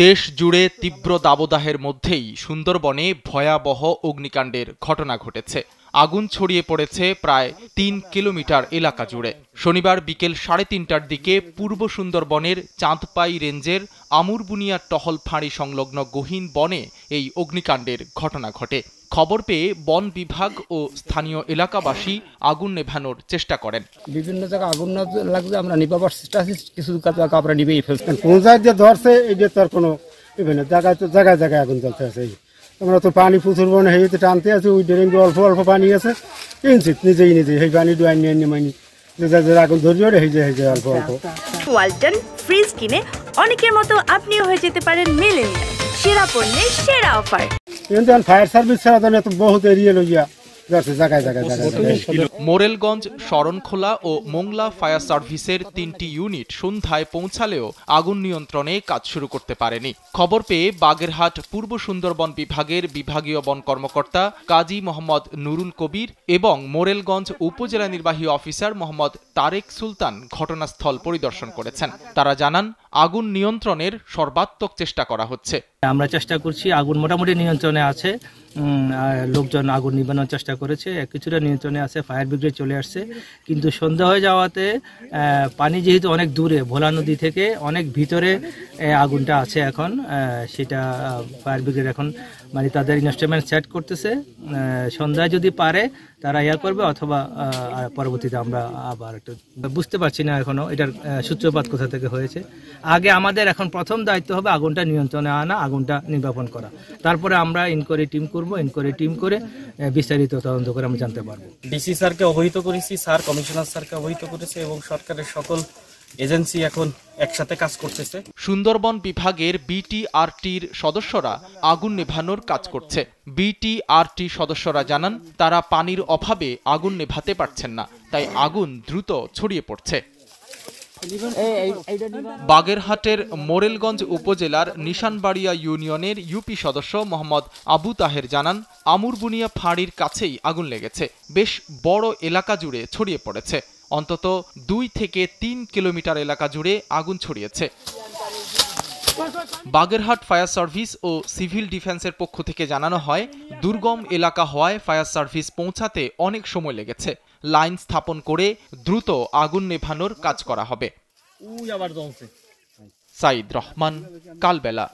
দেশ জুড়ে তীব্র দাবদাহের মধ্যেই সুন্দরবনে ভয়াবহ অগ্নিকাণ্ডের ঘটনা ঘটেছে। আগুন ছড়িয়ে পড়েছে প্রায় ৩ কিলোমিটার এলাকা জুড়ে। শনিবার বিকেল ৩:৩০টার দিকে পূর্ব সুন্দরবনের চাঁদপাই রেঞ্জের আমুরবুনিয়া টহল ফাঁড়ি সংলগ্ন গহীন বনে এই অগ্নিকাণ্ডের ঘটনা ঘটে। খবর পেয়ে বন বিভাগ ও স্থানীয় এলাকাবাসী আগুন নেভানোর চেষ্টা করেন। বিভিন্ন জায়গায় আগুন লাগছে, আমরা নিভাবার চেষ্টা করছি, কিছু জায়গা আমরা নিভেই ফেলছেন। কোন জায়গায় ধরছে এই যে তার কোনো জায়গায় তো জায়গায় জায়গায় আগুন জ্বলতে আছে। আমরা তো পানি প্রচুর বনে হেঁটে টানতে আছি, ওই ড্রেন অল্প অল্প পানি আছে, কিনছিত নিজেই সেই পানি ডুয়াই নিয়ে নেমাইনি যে আগুন ধরিয়ে হয়ে অল্প অল্প। ওয়ালটন ফ্রিজ কিনে অনেকের মতো আপনিও হয়ে যেতে পারেন মিলেনিয়াল সেরা পণ্যের সেরা অফার। কিন্তু ফায়ার সার্ভিস ছাড়া তো বহুত এরিয়া লইয়া মোরেলগঞ্জ, শরণখোলা ও মোংলা ফায়ার সার্ভিসের ৩টি ইউনিট সন্ধ্যায় পৌঁছালেও আগুন নিয়ন্ত্রণে কাজ শুরু করতে পারেনি। খবর পেয়ে বাগেরহাট পূর্ব সুন্দরবন বিভাগের বিভাগীয় বন কর্মকর্তা কাজী মোহাম্মদ নুরুল কবির এবং মোরেলগঞ্জ উপজেলা নির্বাহী অফিসার মোহাম্মদ তারেক সুলতান ঘটনাস্থল পরিদর্শন করেছেন। তারা জানান, আগুন নিয়ন্ত্রণের সর্বাত্মক চেষ্টা করা হচ্ছে। আমরা চেষ্টা করছি, আগুন মোটামুটি নিয়ন্ত্রণে আছে। লোকজন আগুন নিবানোর চেষ্টা করেছে, কিছুটা নিয়ন্ত্রণে আছে, ফায়ার ব্রিগেড চলে আসছে। কিন্তু সন্ধ্যা হয়ে যাওয়াতে পানি যেহেতু অনেক দূরে, ভোলা নদী থেকে অনেক ভিতরে আগুনটা আছে এখন, সেটা ফায়ার ব্রিগেড এখন মানে তাদের ইনস্ট্রুমেন্ট সেট করতেছে। সন্ধ্যায় যদি পারে তারা করবে, অথবা পরবর্তীতে আমরা আবার একটু বুঝতে পারছি না এখনো এটার সূত্রপাত কোথা থেকে হয়েছে। আগে আমাদের এখন প্রথম দায়িত্ব হবে আগুনটা নিয়ন্ত্রণে আনা, আগুনটা নির্বাপন করা। তারপরে আমরা ইনকোয়ারি টিম করব, ইনকোয়ারি টিম করে বিস্তারিত তদন্ত করে আমরা জানতে পারবো। ডিসি স্যারকে অবহিত করেছি, স্যার কমিশনার স্যারকে অবহিত করেছে এবং সরকারের সকল এজেন্সি এখন একসাথে কাজ করতেছে। সুন্দরবন বিভাগের বিটিআরটির সদস্যরা আগুন নেভানোর কাজ করছে। বিটিআরটি সদস্যরা জানান, তারা পানির অভাবে আগুন নেভাতে পারছেন না, তাই আগুন দ্রুত ছড়িয়ে পড়ছে। বাগেরহাটের মোরেলগঞ্জ উপজেলার নিশানবাড়িয়া ইউনিয়নের ইউপি সদস্য মোহাম্মদ আবু তাহের জানান, আমুরবুনিয়া ফাঁড়ির কাছেই আগুন লেগেছে। বেশ বড় এলাকা জুড়ে ছড়িয়ে পড়েছে। অন্তত ২ থেকে ৩ কিলোমিটার এলাকা জুড়ে আগুন ছড়িয়েছে। বাগেরহাট ফায়ার সার্ভিস ও সিভিল ডিফেন্সের পক্ষ থেকে জানানো হয়, দুর্গম এলাকা হওয়ায় ফায়ার সার্ভিস পৌঁছাতে অনেক সময় লেগেছে। লাইন স্থাপন করে দ্রুত আগুন নেভানোর কাজ করা হবে। সাইদ রহমান, কালবেলা।